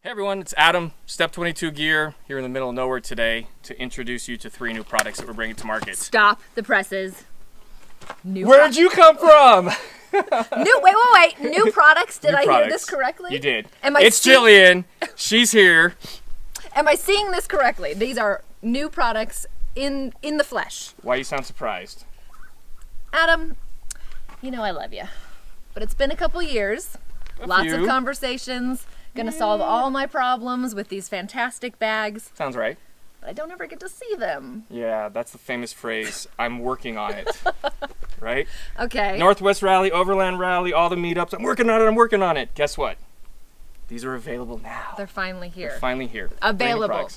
Hey everyone, it's Adam, Step 22 Gear, here in the middle of nowhere today to introduce you to 3 new products that we're bringing to market. Stop the presses. Where'd you come from? Wait. New products? Did I hear this correctly? You did. It's Jillian. She's here. Am I seeing this correctly? These are new products in the flesh. Why you sound surprised? Adam, you know I love you. But it's been a couple years. Lots of conversations. Gonna solve all my problems with these fantastic bags. Sounds right. But I don't ever get to see them. Yeah, that's the famous phrase, I'm working on it. Right? Okay. Northwest Rally, Overland Rally, all the meetups, I'm working on it. Guess what? These are available now. They're finally here. They're finally here. Available.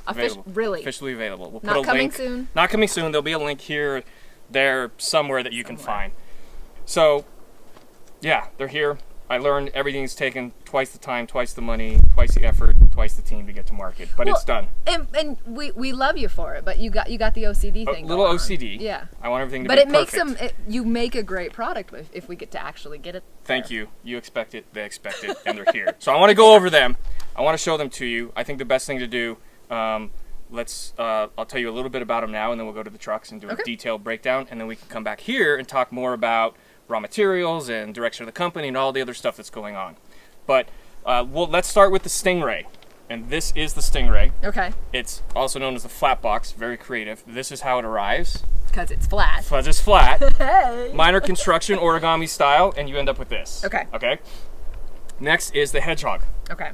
Really? Officially available. We'll Not put a coming link. soon? Not coming soon. There'll be a link here, there, somewhere that you can find. So, yeah, they're here. I learned everything's taken twice the time, twice the money, twice the effort, twice the team to get to market. But it's done. And we love you for it, but you got the OCD thing. A little going OCD. On. Yeah. I want everything to be perfect. But it makes you make a great product if we get to actually get it. Thank you. You expect it, they expect it, and they're here. So I want to go over them. I want to show them to you. I think the best thing to do, I'll tell you a little bit about them now, and then we'll go to the trucks and do a detailed breakdown, and then we can come back here and talk more about raw materials and direction of the company and all the other stuff that's going on. But let's start with the Stingray. And this is the Stingray. Okay. It's also known as the flat box, very creative. This is how it arrives. Because it's flat. Because it's flat. Hey. Minor construction, origami style, and you end up with this. Okay. Okay. Next is the Hedgehog. Okay.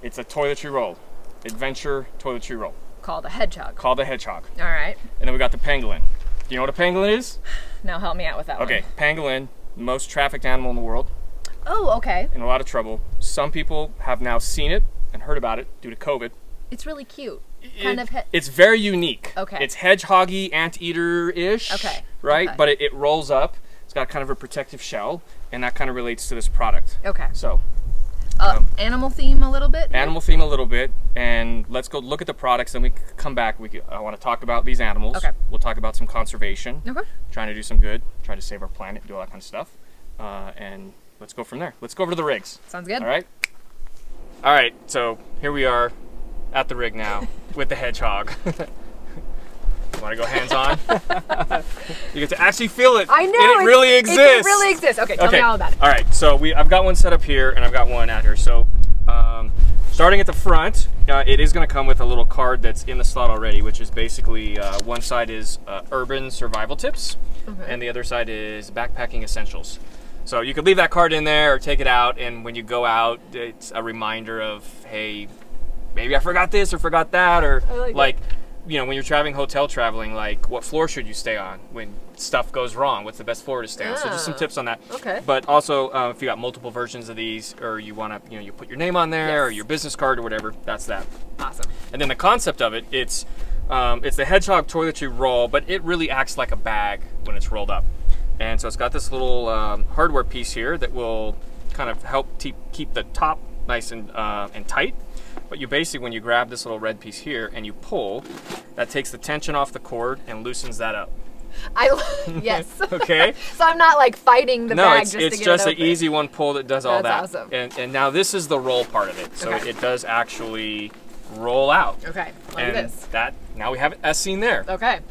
It's a toiletry roll. Adventure toiletry roll. Called a Hedgehog. Called the Hedgehog. All right. And then we got the Pangolin. Do you know what a pangolin is? Now help me out with that one. Okay, pangolin, most trafficked animal in the world. Oh, okay. In a lot of trouble. Some people have now seen it and heard about it due to COVID. It's really cute. It's very unique. Okay. It's hedgehoggy, anteater-ish. Okay. Right? Okay. But it rolls up. It's got kind of a protective shell, and that kind of relates to this product. Okay. So. Animal theme a little bit? Animal theme a little bit, and let's go look at the products, then we come back. I want to talk about these animals. Okay. We'll talk about some conservation. Okay. Trying to do some good, try to save our planet, do all that kind of stuff. And let's go from there. Let's go over to the rigs. Sounds good. All right? All right, so here we are at the rig now with the Hedgehog. Want to go hands-on? You get to actually feel it. I know. It really exists. It really exists. Okay, tell me all about it. All right, so I've got one set up here, and I've got one out here. So starting at the front, it is going to come with a little card that's in the slot already, which is basically one side is urban survival tips, and the other side is backpacking essentials. So you could leave that card in there or take it out, and when you go out, it's a reminder of, hey, maybe I forgot this or forgot that, or like you know, when you're hotel traveling, like what floor should you stay on when stuff goes wrong? What's the best floor to stay on? So just some tips on that. Okay. But also, if you got multiple versions of these, or you want to, you put your name on there or your business card or whatever, that's that. Awesome. And then the concept of it, it's the Hedgehog toiletry roll, but it really acts like a bag when it's rolled up. And so it's got this little hardware piece here that will kind of help keep the top nice and tight. But you basically, when you grab this little red piece here and you pull, that takes the tension off the cord and loosens that up. Yes. Okay. So I'm not like fighting the bag just to get it open. it's just an easy one pull that does all that. That's awesome. And now this is the roll part of it. So it does actually roll out. Okay. Like this. Now we have it as seen there. Okay.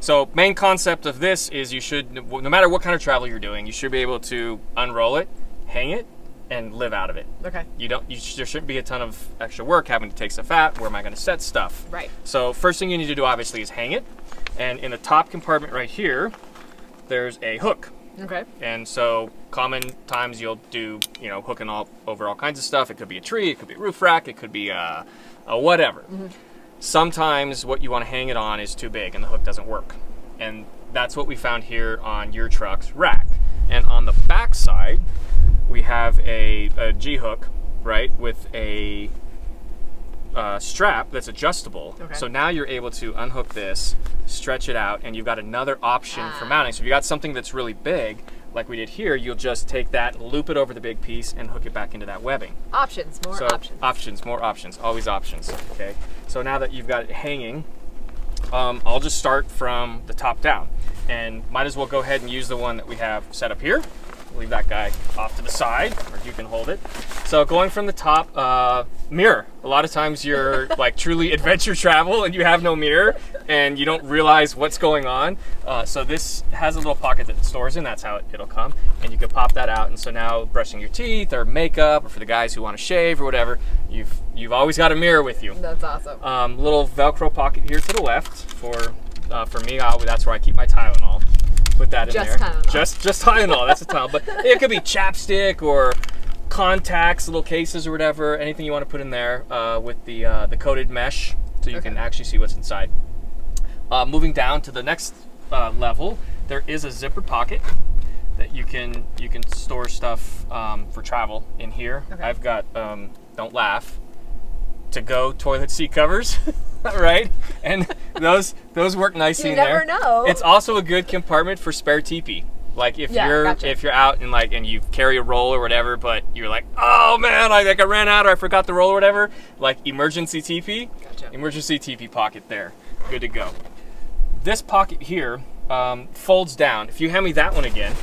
So main concept of this is you should, no matter what kind of travel you're doing, you should be able to unroll it, hang it, and live out of it. Okay. There shouldn't be a ton of extra work having to take stuff out. Where am I going to set stuff? Right. So first thing you need to do obviously is hang it. And in the top compartment right here, there's a hook. Okay. And so common times you'll do, hooking over all kinds of stuff. It could be a tree, it could be a roof rack, it could be a whatever. Mm-hmm. Sometimes what you want to hang it on is too big and the hook doesn't work. And that's what we found here on your truck's rack. And on the back side, we have a G-hook, right, with a strap that's adjustable. Okay. So now you're able to unhook this, stretch it out, and you've got another option for mounting. So if you got something that's really big, like we did here, you'll just take that, loop it over the big piece, and hook it back into that webbing. Options, more options. More options, always options, okay? So now that you've got it hanging, I'll just start from the top down. And might as well go ahead and use the one that we have set up here. Leave that guy off to the side, or you can hold it. So going from the top, mirror. A lot of times you're like truly adventure travel and you have no mirror and you don't realize what's going on. So this has a little pocket that it stores in, that's how it'll come. And you can pop that out, and so now brushing your teeth or makeup, or for the guys who want to shave or whatever, you've always got a mirror with you. That's awesome. Little Velcro pocket here to the left for me, that's where I keep my Tylenol. Put that in there. Tylenol. Just Tylenol. That's a Tylenol. But it could be chapstick or contacts, little cases or whatever. Anything you want to put in there with the coated mesh, so you can actually see what's inside. Moving down to the next level, there is a zipper pocket that you can store stuff for travel in here. Okay. I've got don't laugh, to go toilet seat covers. Right, and those work nicely in there. You never know. It's also a good compartment for spare teepee. Like if you're out and you carry a roll or whatever, but you're like, oh man, I ran out or I forgot the roll or whatever. Like emergency teepee, emergency teepee pocket there, good to go. This pocket here folds down. If you hand me that one again,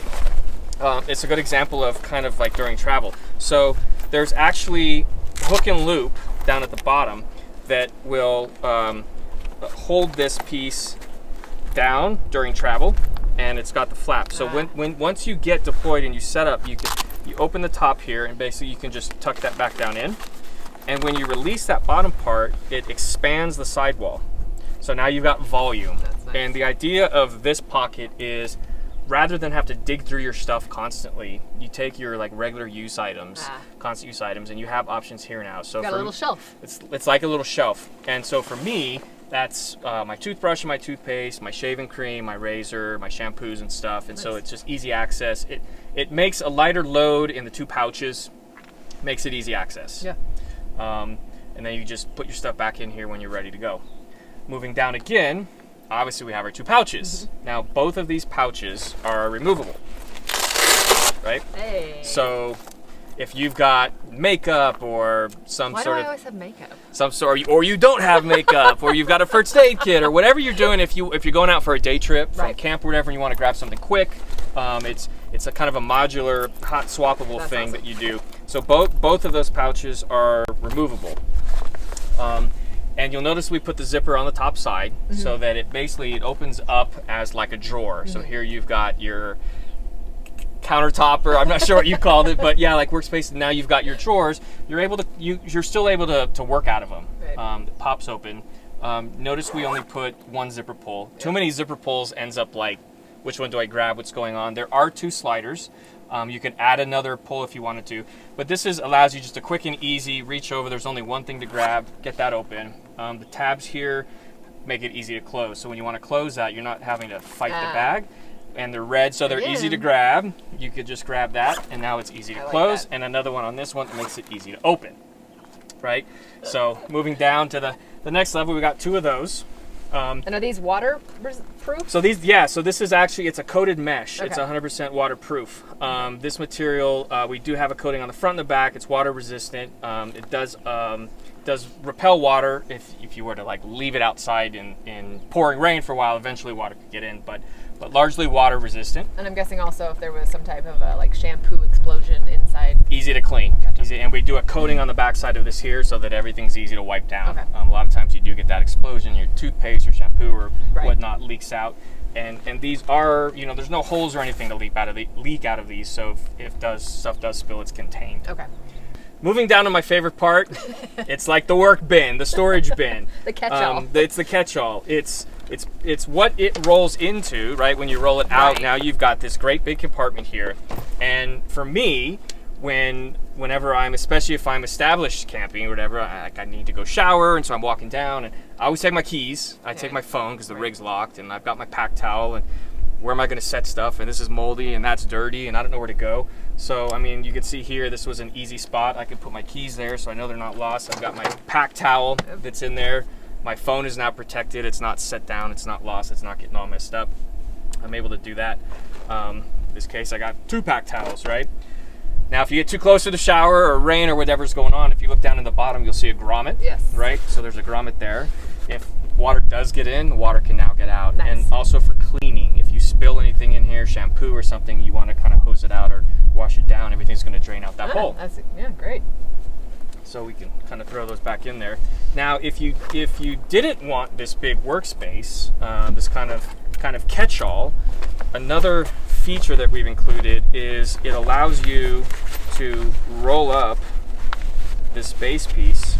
it's a good example of kind of like during travel. So there's actually hook and loop down at the bottom that will hold this piece down during travel, and it's got the flap. So once you get deployed and you set up, you open the top here, and basically you can just tuck that back down in. And when you release that bottom part, it expands the sidewall. So now you've got volume. That's nice. And the idea of this pocket is, rather than have to dig through your stuff constantly, you take your like regular use items, constant use items, and you have options here now. So got a little shelf. It's like a little shelf. And so for me, that's my toothbrush and my toothpaste, my shaving cream, my razor, my shampoos and stuff. And so it's just easy access. It makes a lighter load in the two pouches, makes it easy access. Yeah. And then you just put your stuff back in here when you're ready to go. Moving down again, obviously we have our two pouches. Now both of these pouches are removable, right? Hey. So if you've got makeup or Why do I always have makeup? some sort, or you don't have makeup, or you've got a first aid kit, or whatever you're doing, if you're going out for a day trip from camp or whatever, and you want to grab something quick, it's a kind of a modular, hot swappable thing that you do. So both of those pouches are removable. And you'll notice we put the zipper on the top side so that it opens up as like a drawer. So here you've got your countertopper, I'm not sure what you called it, but yeah, like workspace. Now you've got your drawers. You're still able to work out of them. Right. It pops open. Notice we only put one zipper pull. Too many zipper pulls ends up like, which one do I grab? What's going on? There are two sliders. You can add another pull if you wanted to, but this allows you just a quick and easy reach over. There's only one thing to grab, get that open. The tabs here make it easy to close. So when you want to close that, you're not having to fight the bag. And they're red, so they're easy to grab. You could just grab that, and now it's easy to close. Like, and another one on this one that makes it easy to open, right? So moving down to the next level, we got two of those. And are these waterproof? So this is actually, it's a coated mesh. Okay. It's 100% waterproof. This material, we do have a coating on the front and the back. It's water resistant. It does repel water if you were to like leave it outside in pouring rain for a while. Eventually water could get in, but largely water resistant. And I'm guessing also if there was some type of like shampoo explosion inside. Easy to clean. Gotcha. Easy, and we do a coating on the back side of this here so that everything's easy to wipe down. Okay. A lot of times you do get that explosion, your toothpaste or shampoo or whatnot leaks out. And these are, there's no holes or anything to leak out of these, so if stuff does spill, it's contained. Okay. Moving down to my favorite part, it's like the work bin, the storage bin. The catch-all. It's the catch-all. It's what it rolls into, right? When you roll it out, now you've got this great big compartment here. And for me, whenever especially if I'm established camping or whatever, I need to go shower, and so I'm walking down, and I always take my keys. I take my phone because the rig's locked, and I've got my pack towel, and where am I going to set stuff? And this is moldy, and that's dirty, and I don't know where to go. So, I mean, you can see here, this was an easy spot. I could put my keys there so I know they're not lost. I've got my pack towel that's in there. My phone is now protected. It's not set down. It's not lost. It's not getting all messed up. I'm able to do that. In this case, I got two pack towels, right? Now, if you get too close to the shower or rain or whatever's going on, if you look down in the bottom, you'll see a grommet. Yes. Right? So there's a grommet there. water does get in, the water can now get out. Nice. And also for cleaning, if you spill anything in here, shampoo or something, you want to kind of hose it out or wash it down, everything's going to drain out that hole. Yeah, great. So we can kind of throw those back in there. Now, if you didn't want this big workspace, this kind of catch-all, another feature that we've included is it allows you to roll up this base piece,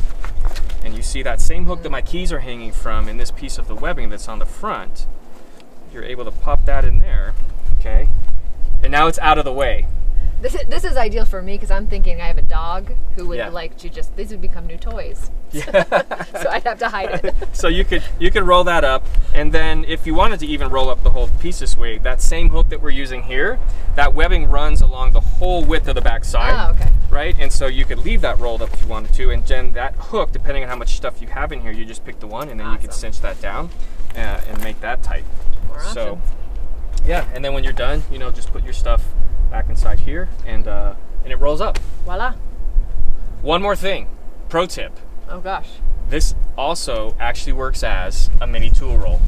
and you see that same hook that my keys are hanging from in this piece of the webbing that's on the front. You're able to pop that in there, okay? And now it's out of the way. This is ideal for me because I'm thinking I have a dog who would like to just, these would become new toys. Yeah. So I'd have to hide it. So you could roll that up, and then if you wanted to even roll up the whole piece this way, that same hook that we're using here, that webbing runs along the whole width of the back side. Oh, okay. Right? And so you could leave that rolled up if you wanted to, and then that hook, depending on how much stuff you have in here, you just pick the one, and then you can cinch that down and make that tight. More options. Yeah, and then when you're done, just put your stuff back inside here, and it rolls up. Voila. One more thing, pro tip. Oh gosh. This also actually works as a mini tool roll,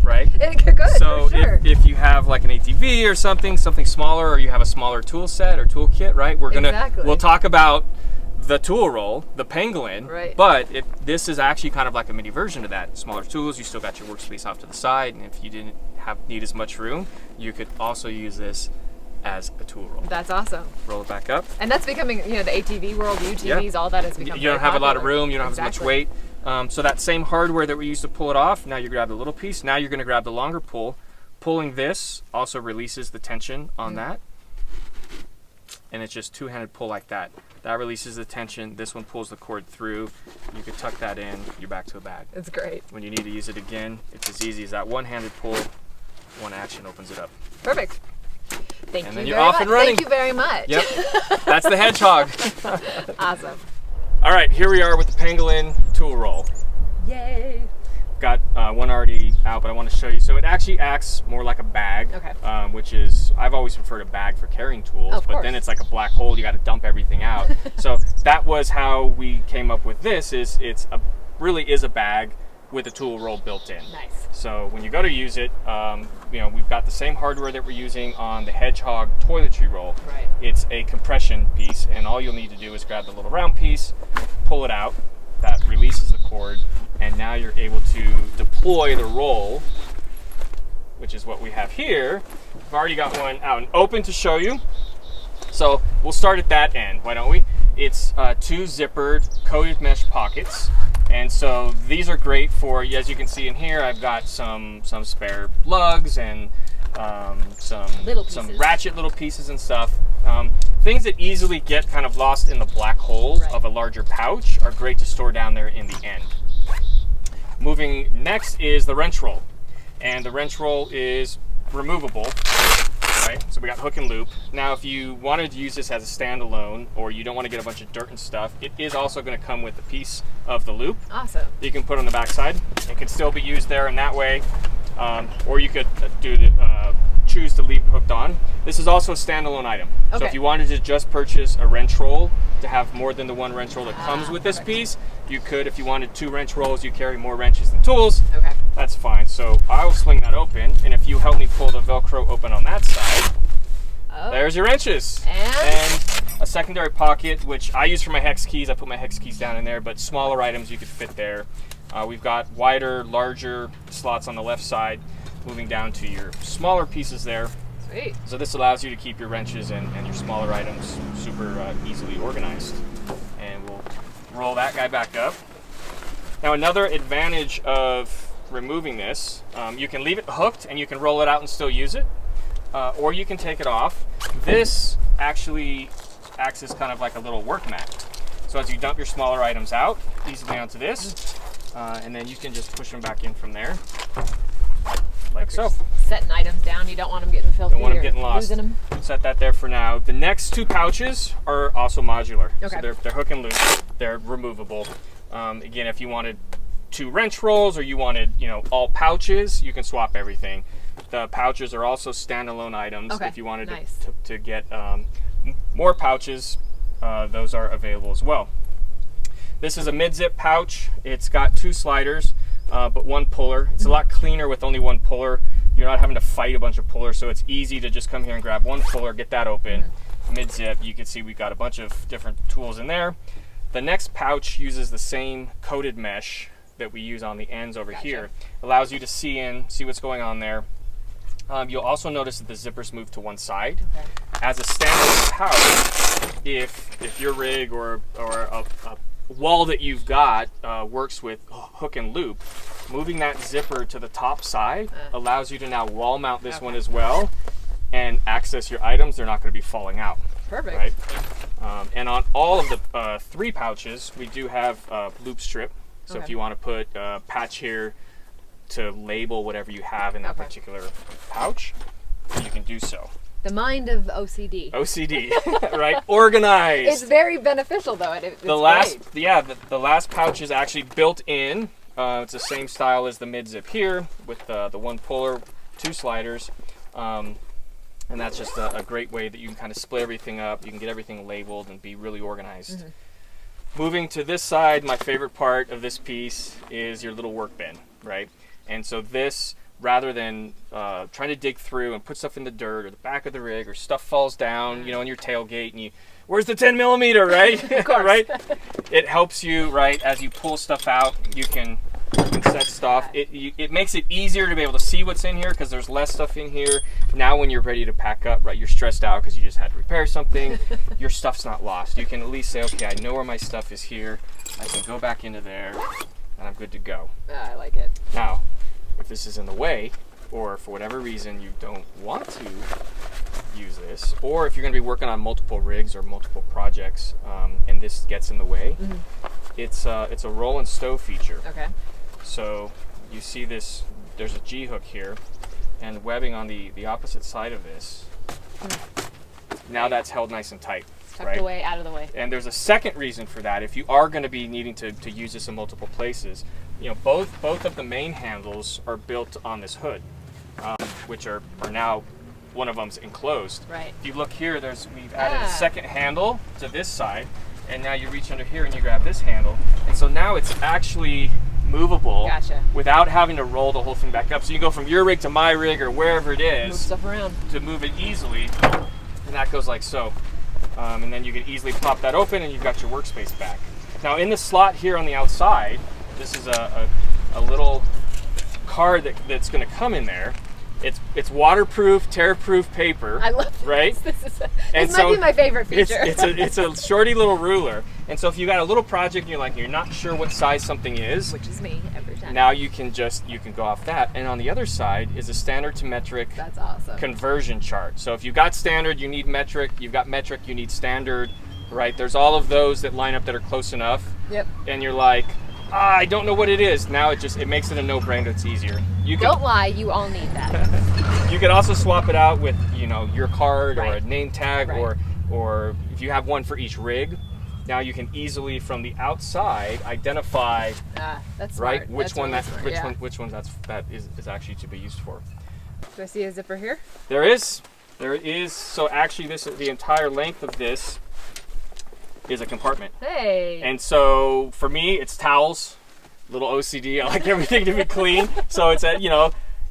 right? Good. So for sure. if you have like an ATV or something smaller, or you have a smaller tool set or tool kit, right? We'll talk about the tool roll, the Pangolin, right. But if this is actually kind of like a mini version of that. Smaller tools, you still got your workspace off to the side, and if you didn't need as much room, you could also use this as a tool roll. That's awesome. Roll it back up. And that's becoming, the ATV world, UTVs, all that has become You don't have popular. a lot of room, you don't have as much weight. So that same hardware that we used to pull it off, now you grab the little piece, now you're going to grab the longer pull. Pulling this also releases the tension on that. And it's just two-handed pull like that. That releases the tension, this one pulls the cord through. You can tuck that in, you're back to a bag. It's great. When you need to use it again, it's as easy as that one-handed pull, one action opens it up. Perfect. Thank and you then you're very off much. and running. Thank you very much. Yep, that's the Hedgehog. Awesome. All right, here we are with the Pangolin tool roll. Yay. Got one already out, but I want to show you. So it actually acts more like a bag, which is, I've always preferred a bag for carrying tools, but then it's like a black hole, you got to dump everything out. So that was how we came up with this, really is a bag with a tool roll built in. Nice. So when you go to use it, we've got the same hardware that we're using on the Hedgehog toiletry roll. Right. It's a compression piece, and all you'll need to do is grab the little round piece, pull it out, that releases the cord, and now you're able to deploy the roll, which is what we have here. I've already got one out and open to show you. So we'll start at that end, why don't we? It's two zippered coated mesh pockets. And so these are great for, as you can see in here, I've got some spare lugs and some ratchet little pieces and stuff. Things that easily get kind of lost in the black holes of a larger pouch are great to store down there in the end. Moving next is the wrench roll. And the wrench roll is removable. Right? So we got hook and loop. Now if you wanted to use this as a standalone, or you don't want to get a bunch of dirt and stuff, it is also going to come with a piece of the loop. Awesome. You can put on the back side. It can still be used there in that way, or you could choose to leave it hooked on. This is also a standalone item. So if you wanted to just purchase a wrench roll to have more than the one wrench roll that comes with this piece, you could. If you wanted two wrench rolls, you carry more wrenches than tools. Okay. That's fine. So I'll swing that open, and if you help me pull the Velcro open on that side, there's your wrenches. And a secondary pocket, which I use for my hex keys. I put my hex keys down in there, but smaller items you could fit there. We've got wider, larger slots on the left side, moving down to your smaller pieces there. Sweet. So this allows you to keep your wrenches and your smaller items super easily organized. And we'll roll that guy back up. Now another advantage of removing this, you can leave it hooked and you can roll it out and still use it, or you can take it off. This actually acts as kind of like a little work mat. So as you dump your smaller items out easily onto this, and then you can just push them back in from there, like so. Setting items down, you don't want them getting filthy. Don't want them getting lost. Losing them. Set that there for now. The next two pouches are also modular. Okay. So they're hook and loop. They're removable. Again, if you wanted two wrench rolls or you wanted, all pouches, you can swap everything. The pouches are also standalone items. Okay. If you wanted to get more pouches, those are available as well. This is a mid-zip pouch. It's got two sliders. but one puller. It's a lot cleaner with only one puller. You're not having to fight a bunch of pullers, so it's easy to just come here and grab one puller, get that open, mid-zip. You can see we've got a bunch of different tools in there. The next pouch uses the same coated mesh that we use on the ends over here. Allows you to see what's going on there. You'll also notice that the zippers move to one side. As a standard pouch, if your rig or a wall that you've got works with hook and loop, moving that zipper to the top side allows you to now wall mount this one as well and access your items. They're not going to be falling out. Perfect. Right? And on all of the 3 pouches, we do have loop strip. So if you want to put a patch here to label whatever you have in that particular pouch, you can do so. The mind of OCD. OCD, right? Organized. It's very beneficial though. The last pouch is actually built in. It's the same style as the mid-zip here with the one puller, 2 sliders. And that's just a great way that you can kind of split everything up. You can get everything labeled and be really organized. Moving to this side, my favorite part of this piece is your little work bin, right? And so this, rather than trying to dig through and put stuff in the dirt or the back of the rig or stuff falls down, in your tailgate and where's the 10 millimeter, right? Of course. Right? It helps you, right, as you pull stuff out, you can set stuff. It makes it easier to be able to see what's in here because there's less stuff in here. Now when you're ready to pack up, right, you're stressed out because you just had to repair something. Your stuff's not lost. You can at least say, okay, I know where my stuff is here. I can go back into there and I'm good to go. I like it. Now, if this is in the way, or for whatever reason you don't want to use this, or if you're going to be working on multiple rigs or multiple projects and this gets in the way, it's a roll and stow feature. Okay. So you see this, there's a G-hook here and webbing on the opposite side of this. Now that's held nice and tight. Tucked away, out of the way. And there's a second reason for that. If you are going to be needing to use this in multiple places, both of the main handles are built on this hood, which are now, one of them's enclosed. Right. If you look here, we've added a second handle to this side, and now you reach under here and you grab this handle, and so now it's actually movable without having to roll the whole thing back up. So you can go from your rig to my rig or wherever it is, move stuff around to move it easily, and that goes like so. And then you can easily pop that open and you've got your workspace back. Now in the slot here on the outside, this is a little card that's going to come in there. It's waterproof, tear-proof paper. I love this. Right? This might be my favorite feature. It's a shorty little ruler. And so if you got a little project and you're not sure what size something is, which is me every time. Now you can go off that. And on the other side is a standard to metric conversion chart. So if you've got standard, you need metric. You've got metric, you need standard. Right? There's all of those that line up that are close enough. Yep. And you're like, I don't know what it is. Now it makes it a no-brainer. It's easier. Don't lie, you all need that. You could also swap it out with your card or a name tag or if you have one for each rig. Now you can easily from the outside identify that's right smart. which That's which one that is actually to be used for. Do I see a zipper here? There is. So actually the entire length of this is a compartment. Hey. And so for me, it's towels. Little OCD. I like everything to be clean. So it's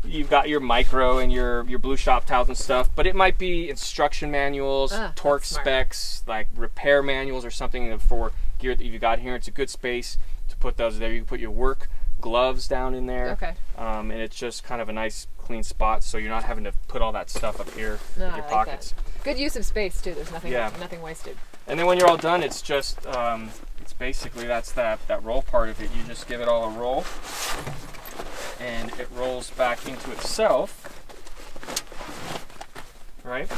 you've got your micro and your blue shop towels and stuff, but it might be instruction manuals, torque specs, like repair manuals or something for gear that you've got here. It's a good space to put those there. You can put your work gloves down in there. Okay. And it's just kind of a nice clean spot, so you're not having to put all that stuff up here in your pockets. That. Good use of space too. There's nothing wasted. And then when you're all done, it's just it's basically that's that roll part of it. You just give it all a roll, and it rolls back into itself, right?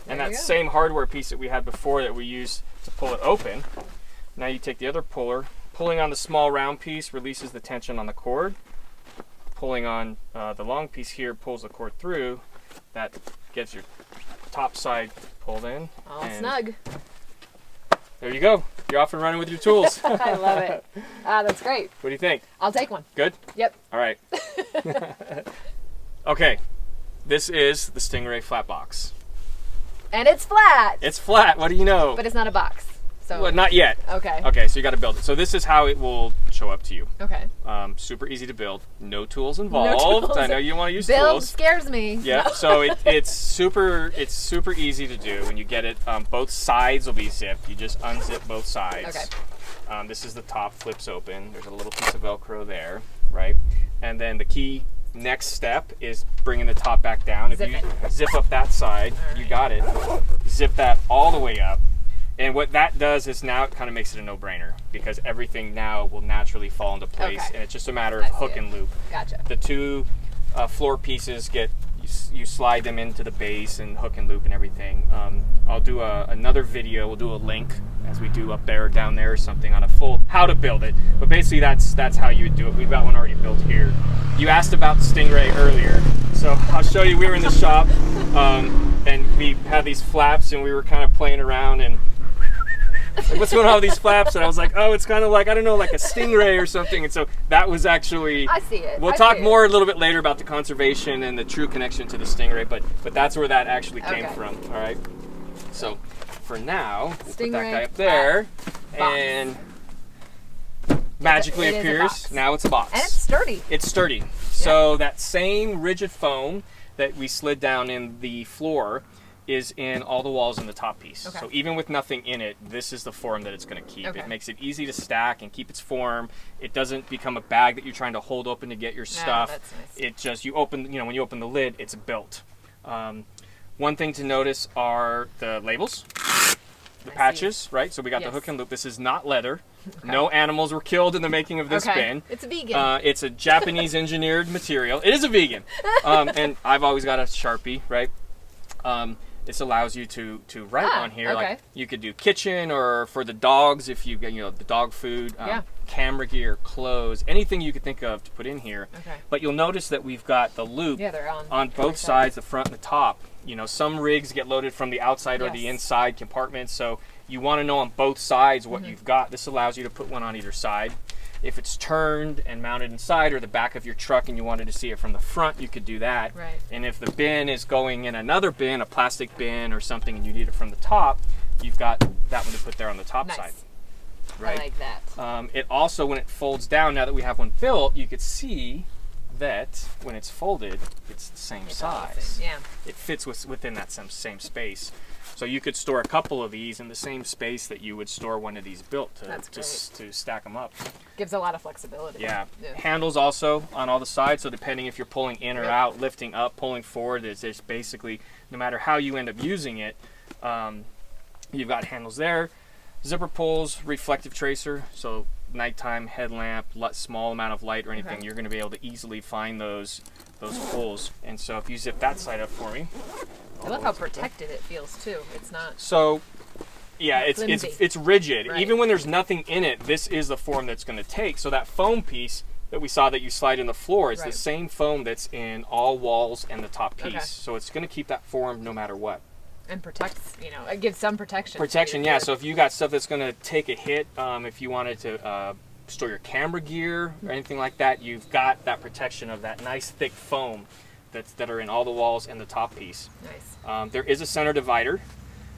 And that same hardware piece that we had before that we used to pull it open. Now you take the other puller, pulling on the small round piece releases the tension on the cord. Pulling on the long piece here pulls the cord through. That gets your top side pulled in. All snug. There you go. You're off and running with your tools. I love it. That's great. What do you think? I'll take one. Good? Yep. All right. Okay. This is the Stingray flat box. And it's flat. It's flat. What do you know? But it's not a box. So well, not yet. Okay. Okay, so you got to build it. So this is how it will show up to you. Okay. Super easy to build. No tools involved. No tools. I know you want to use Build tools. scares me. Yeah. So it's super easy to do. When you get it, both sides will be zipped. You just unzip both sides. Okay. This is the top, flips open. There's a little piece of Velcro there, right? And then the key next step is bringing the top back down. If you zip up that side, you got it. Zip that all the way up. And what that does is now it kind of makes it a no-brainer because everything now will naturally fall into place, and it's just a matter of hook and loop. Gotcha. The two floor pieces you slide them into the base and hook and loop and everything. I'll do another video. We'll do a link as we do up there or down there or something on a full how to build it. But basically that's how you would do it. We've got one already built here. You asked about the Stingray earlier, so I'll show you. We were in the shop and we had these flaps and we were kind of playing around and like, what's going on with these flaps? And I was like, oh, it's kind of like, I don't know, like a Stingray or something. And so that was actually, I see it. We'll talk more a little bit later about the conservation and the true connection to the Stingray, but that's where that actually came from. All right. So for now, we'll put that guy up there and magically appears. Now it's a box. And it's sturdy. It's sturdy. So that same rigid foam that we slid down in the floor is in all the walls in the top piece. So even with nothing in it, this is the form that it's going to keep. It makes it easy to stack and keep its form. It doesn't become a bag that you're trying to hold open to get your stuff. That's nice. It just, you open, when you open the lid, it's built. One thing to notice are the labels, the patches, right? So we got the hook and loop. This is not leather. No animals were killed in the making of this bin. It's vegan. It's a Japanese engineered material. It is a vegan. And I've always got a Sharpie, right? This allows you to write on here. Like you could do kitchen or for the dogs if you get the dog food, camera gear, clothes, anything you could think of to put in here. But you'll notice that we've got the loop on both sides, the front and the top. Some rigs get loaded from the outside or the inside compartments, so you want to know on both sides what you've got. This allows you to put one on either side. If it's turned and mounted inside or the back of your truck and you wanted to see it from the front, you could do that. And if the bin is going in another bin, a plastic bin or something, and you need it from the top, you've got that one to put there on the top side. Right? I like that. It also, when it folds down, now that we have one built, you could see that when it's folded, it's the same size. It fits within that same space. So you could store a couple of these in the same space that you would store one of these built to stack them up. Gives a lot of flexibility. Yeah. Handles also on all the sides, so depending if you're pulling in or out, lifting up, pulling forward, there's basically, no matter how you end up using it, you've got handles there. Zipper pulls, reflective tracer, so nighttime headlamp, small amount of light or anything, you're going to be able to easily find those pulls. And so if you zip that side up for me. I love how protected it feels too. It's not. So, yeah, it's rigid. Even when there's nothing in it, this is the form that's going to take. So that foam piece that we saw that you slide in the floor is the same foam that's in all walls and the top piece. So it's going to keep that form no matter what. And protects, it gives some protection. Protection, yeah. So if you got stuff that's going to take a hit, if you wanted to store your camera gear or anything like that, you've got that protection of that nice thick foam that are in all the walls and the top piece. Nice. There is a center divider.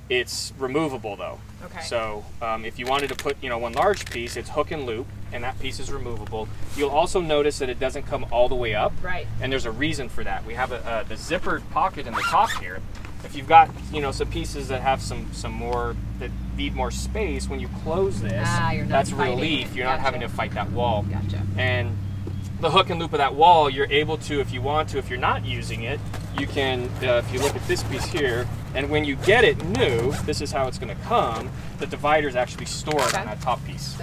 It's removable though. So if you wanted to put one large piece, it's hook and loop, and that piece is removable. You'll also notice that it doesn't come all the way up. And there's a reason for that. We have the zippered pocket in the top here. If you've got some pieces that have some more that need more space, when you close this, that's relief. You're not having to fight that wall. And the hook and loop of that wall, you're able to, if you want to, if you're not using it, you can, if you look at this piece here, and when you get it new, this is how it's going to come. The divider is actually stored on that top piece.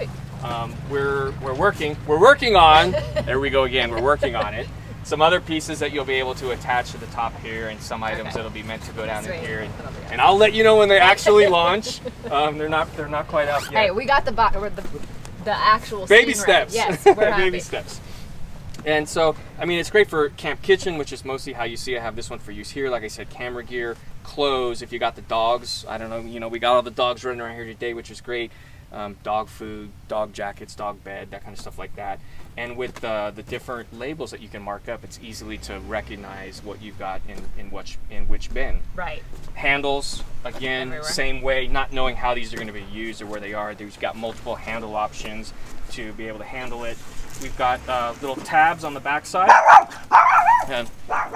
We're working on. There we go again. We're working on it. Some other pieces that you'll be able to attach to the top here, and some items that'll be meant to go down in here. And I'll let you know when they actually launch. They're not quite out yet. Hey, we got the actual baby steps. Yes, we're happy. Baby steps. And so, I mean, it's great for camp kitchen, which is mostly how you see I have this one for use here. Like I said, camera gear, clothes, if you got the dogs, I don't know, you know, we got all the dogs running around here today, which is great. Dog food, dog jackets, dog bed, that kind of stuff like that. And with the different labels that you can mark up, it's easily to recognize what you've got in which bin. Right. Handles, again, Everywhere. same way, not knowing how these are going to be used or where they are. We've got multiple handle options to be able to handle it. We've got little tabs on the back side. And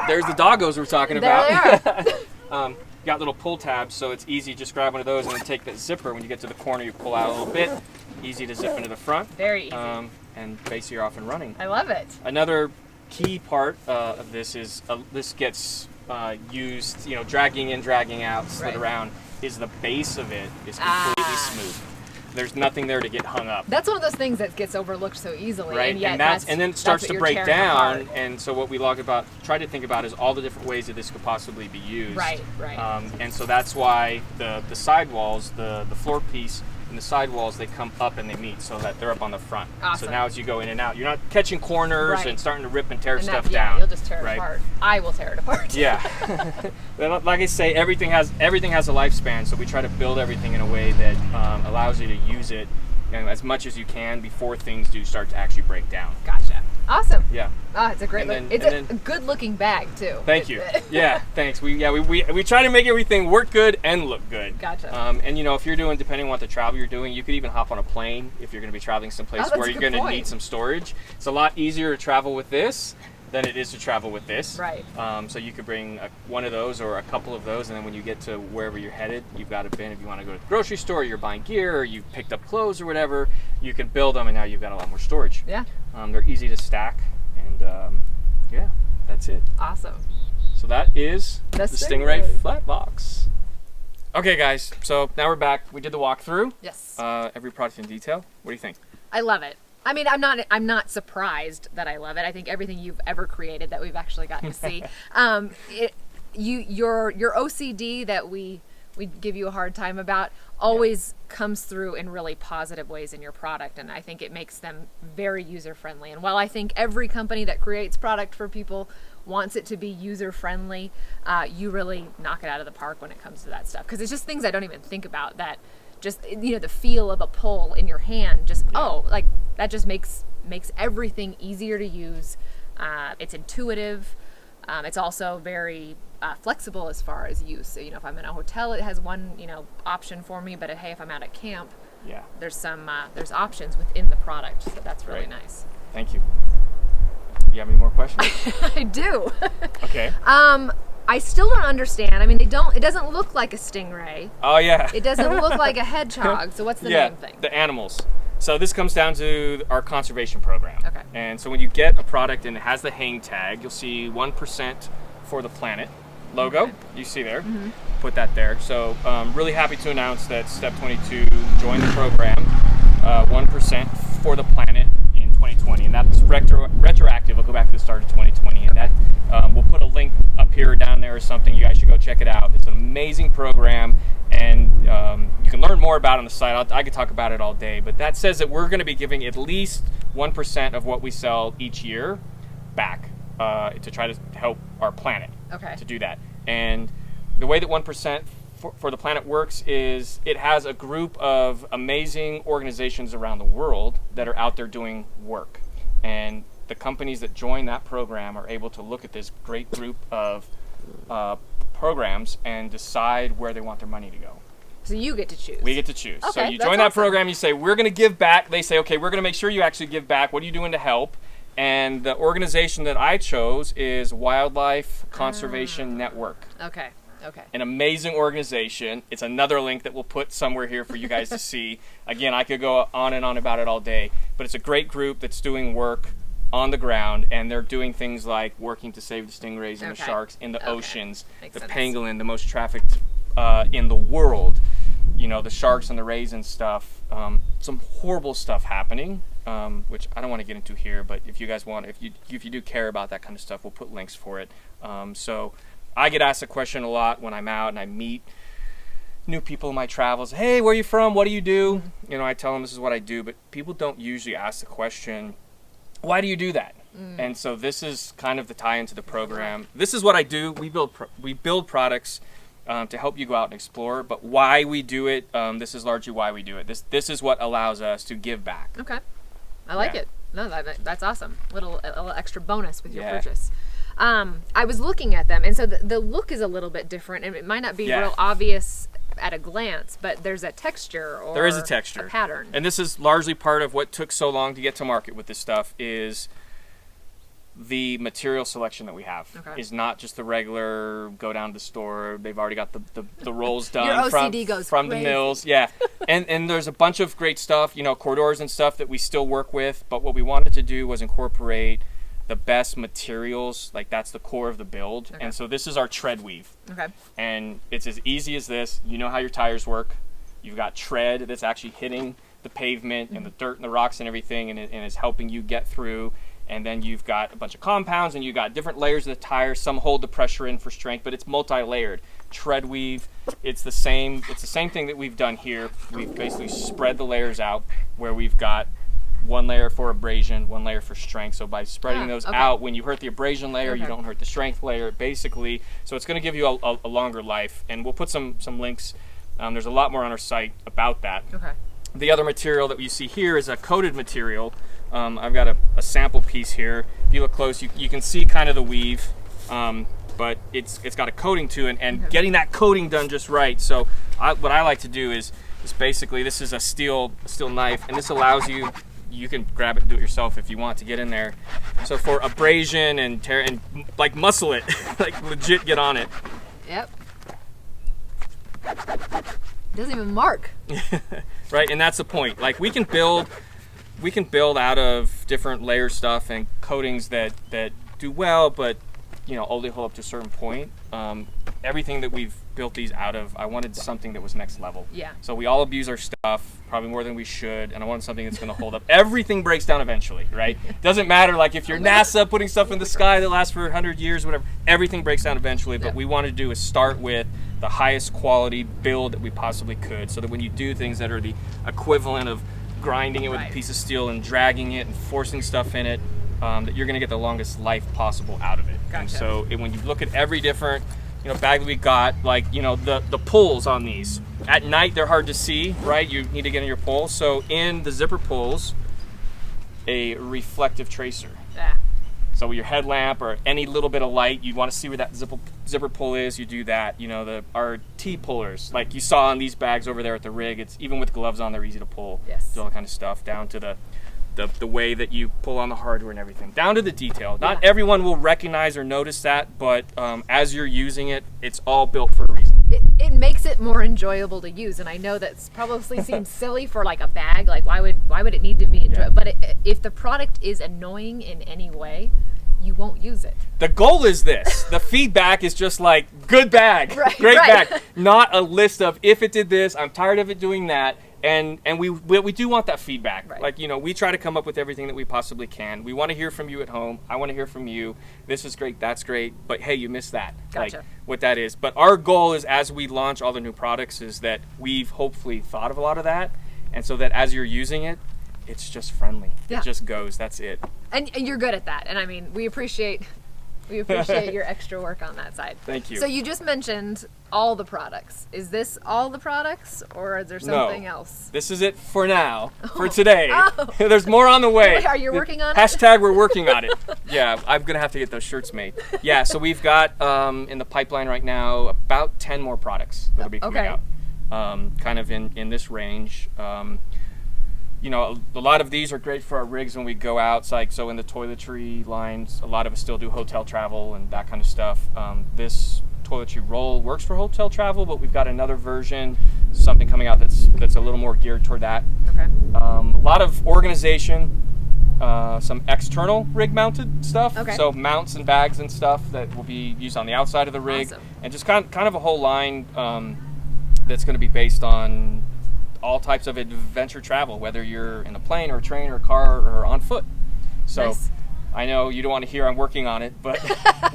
there's the doggos we're talking about. There they are. Got little pull tabs, so it's easy. Just grab one of those and then take that zipper. When you get to the corner, you pull out a little bit. Easy to zip into the front. Very easy. And basically you're off and running. I love it. Another key part of this is this gets used, you know, dragging in, dragging out, slid around, is the base of it is completely smooth. There's nothing there to get hung up. That's one of those things that gets overlooked so easily. Right, and yet and then it starts to break down. down. And so what we try to think about is all the different ways that this could possibly be used. Right. And so that's why the sidewalls, the floor piece, and the sidewalls, they come up and they meet so that they're up on the front. Awesome. So now as you go in and out, you're not catching corners and starting to rip and tear stuff yeah, down. You'll just tear it apart. I will tear it apart. Yeah. But like I say, everything has a lifespan, so we try to build everything in a way that allows you to use it, you know, as much as you can before things do start to actually break down. Gotcha. Awesome. Yeah. Oh, it's a great look. It's a good looking bag too. Thank you. Yeah, thanks. We try to make everything work good and look good. Gotcha. And you know, if you're doing, depending on what the travel you're doing, you could even hop on a plane if you're going to be traveling someplace where you're going to need some storage. It's a lot easier to travel with this than it is to travel with this. Right. So you could bring one of those or a couple of those, and then when you get to wherever you're headed, you've got a bin. If you want to go to the grocery store, you're buying gear, or you picked up clothes or whatever, you can build them, and now you've got a lot more storage. Yeah. They're easy to stack, and yeah, that's it. Awesome. So that is the Stingray flat box. Okay, guys. So now we're back. We did the walkthrough. Yes. Every product in detail. What do you think? I love it. I mean, I'm not surprised that I love it. I think everything you've ever created that we've actually gotten to see. Your OCD that we give you a hard time about always comes through in really positive ways in your product, and I think it makes them very user friendly. And while I think every company that creates product for people wants it to be user friendly, you really knock it out of the park when it comes to that stuff, because it's just things I don't even think about, that just, you know, the feel of a pull in your hand, just like that just makes everything easier to use. It's intuitive. It's also very flexible as far as use. So, you know, if I'm in a hotel, it has one, you know, option for me. But hey, if I'm out at camp, there's options within the product. So that's really nice. Thank you. Do you have any more questions? I do. Okay. I still don't understand. I mean, it doesn't look like a stingray. Oh yeah. It doesn't look like a hedgehog. So what's the name thing? The animals. So this comes down to our conservation program. Okay. And so when you get a product and it has the hang tag, you'll see 1% for the planet logo. You see there. Mm-hmm. Put that there. So really happy to announce that Step 22 joined the program. 1% for the planet in 2020, and that's retroactive. We'll go back to the start of 2020, and that we'll put a link up here or down there or something. You guys should go check it out. It's an amazing program, and you can learn more about it on the site. I could talk about it all day, but that says that we're going to be giving at least 1% of what we sell each year back to try to help our planet. Okay. To do that, and the way that 1% for the planet works is it has a group of amazing organizations around the world that are out there doing work, and the companies that join that program are able to look at this great group of programs and decide where they want their money to go. So you get to choose. We get to choose. Okay, so you join that program, you say, we're going to give back. They say, okay, we're going to make sure you actually give back. What are you doing to help? And the organization that I chose is Wildlife Conservation Network. Okay. An amazing organization. It's another link that we'll put somewhere here for you guys to see. Again, I could go on and on about it all day, but it's a great group that's doing work on the ground, and they're doing things like working to save the stingrays and the sharks in the oceans, the pangolin, the most trafficked in the world. You know, the sharks and the rays and stuff. Some horrible stuff happening, which I don't want to get into here, but if you guys want, if you do care about that kind of stuff, we'll put links for it. So I get asked a question a lot when I'm out and I meet new people in my travels. Hey, where are you from? What do you do? You know, I tell them this is what I do, but people don't usually ask the question, why do you do that? And so this is kind of the tie into the program. This is what I do. We build products to help you go out and explore. But why we do it, this is largely why we do it. This is what allows us to give back. Okay. I like it. No, that's awesome. A little extra bonus with your purchase. I was looking at them, and so the look is a little bit different, and it might not be real obvious at a glance, but there's a texture or there is a texture, a pattern. And this is largely part of what took so long to get to market with this stuff is the material selection that we have is not just the regular go down to the store. They've already got the rolls done Your OCD goes from crazy. the mills. Yeah. and there's a bunch of great stuff, corridors and stuff that we still work with. But what we wanted to do was incorporate the best materials. Like that's the core of the build. And so this is our tread weave. Okay. And it's as easy as this. You know how your tires work. You've got tread that's actually hitting the pavement and the dirt and the rocks and everything and is helping you get through. And then you've got a bunch of compounds and you've got different layers of the tire. Some hold the pressure in for strength, but it's multi-layered. Tread weave, it's the same thing that we've done here. We've basically spread the layers out where we've got one layer for abrasion, one layer for strength. So by spreading those out, when you hurt the abrasion layer, you don't hurt the strength layer, basically. So it's going to give you a longer life. And we'll put some links. There's a lot more on our site about that. Okay. The other material that you see here is a coated material. I've got a sample piece here. If you look close, you can see kind of the weave, but it's got a coating to it, and getting that coating done just right. So what I like to do is basically, this is a steel knife, and this allows you can grab it and do it yourself if you want to get in there. So for abrasion and tear and like muscle it, like legit get on it. Yep. It doesn't even mark. Right, and that's the point. Like we can build out of different layer stuff and coatings that do well, but only hold up to a certain point. Everything that we've built these out of, I wanted something that was next level. Yeah. So we all abuse our stuff, probably more than we should, and I wanted something that's going to hold up. Everything breaks down eventually, right? Doesn't matter, like if you're NASA putting stuff in the sky that lasts for 100 years, whatever, everything breaks down eventually, but we wanted to do is start with the highest quality build that we possibly could, so that when you do things that are the equivalent of grinding it with a piece of steel and dragging it and forcing stuff in it, that you're going to get the longest life possible out of it. Gotcha. And so when you look at every different bag that we got, like the pulls on these, at night they're hard to see, right? You need to get in your pull. So in the zipper pulls, a reflective tracer. Yeah. So with your headlamp or any little bit of light, you want to see where that zipper pull is, you do that. Our T pullers, like you saw on these bags over there at the rig, it's even with gloves on, they're easy to pull. Yes. Do all that kind of stuff, down to the way that you pull on the hardware and everything, down to the detail. Not everyone will recognize or notice that, but as you're using it, it's all built for a reason. It makes it more enjoyable to use, and I know that probably seems silly for like a bag. Like why would it need to be enjoyable? But if the product is annoying in any way, you won't use it. The goal is this. The feedback is just like, good bag, great bag. Not a list of, if it did this, I'm tired of it doing that. And we do want that feedback. Right. Like, we try to come up with everything that we possibly can. We want to hear from you at home. I want to hear from you. This is great, that's great. But hey, you missed that. Gotcha. Like what that is. But our goal is, as we launch all the new products, is that we've hopefully thought of a lot of that. And so that as you're using it, it's just friendly. Yeah. It just goes. That's it. And you're good at that. And I mean, we appreciate your extra work on that side. Thank you. So you just mentioned all the products. Is this all the products, or is there something else? This is it for now, for today. Oh. There's more on the way. Wait, are you working on it? Hashtag we're working on it. Yeah, I'm going to have to get those shirts made. Yeah, so we've got in the pipeline right now about 10 more products that'll be coming out, kind of in this range. A lot of these are great for our rigs when we go out. So in the toiletry lines, a lot of us still do hotel travel and that kind of stuff. This toiletry roll works for hotel travel, but we've got another version, something coming out that's a little more geared toward that. Okay. A lot of organization, some external rig-mounted stuff. Okay. So mounts and bags and stuff that will be used on the outside of the rig. Awesome. And just kind of a whole line that's going to be based on all types of adventure travel, whether you're in a plane or a train or a car or on foot. So nice. I know you don't want to hear I'm working on it, but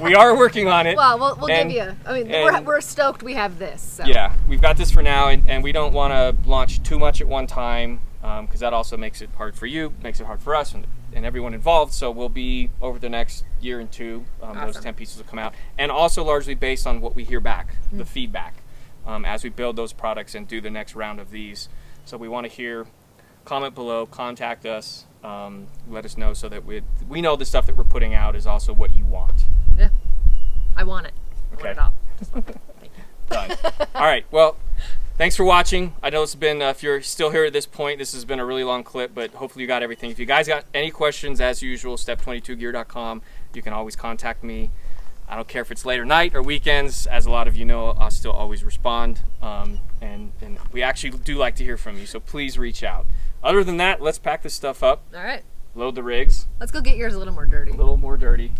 we are working on it. Well, we'll give you. I mean, we're stoked we have this. So. Yeah, we've got this for now, and we don't want to launch too much at one time. because that also makes it hard for you, makes it hard for us, and everyone involved. So we'll be over the next year and two, those 10 pieces will come out, and also largely based on what we hear back, the feedback, as we build those products and do the next round of these. So we want to hear, comment below, contact us, let us know so that we know the stuff that we're putting out is also what you want. Yeah, I want it. I want it all. Just want it. Thank you. Done. All right. Well, thanks for watching. I know it's been, if you're still here at this point, this has been a really long clip, but hopefully you got everything. If you guys got any questions, as usual, step22gear.com. You can always contact me. I don't care if it's late or night or weekends. As a lot of you know, I'll still always respond. And we actually do like to hear from you, so please reach out. Other than that, let's pack this stuff up. All right. Load the rigs. Let's go get yours a little more dirty. A little more dirty.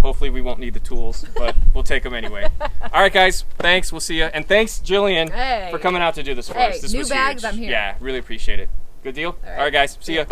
Hopefully we won't need the tools, but we'll take them anyway. All right, guys. Thanks. We'll see you. And thanks, Jillian, for coming out to do this for us. This new was bags, huge. I'm here. Yeah, really appreciate it. Good deal? All right, guys. See ya.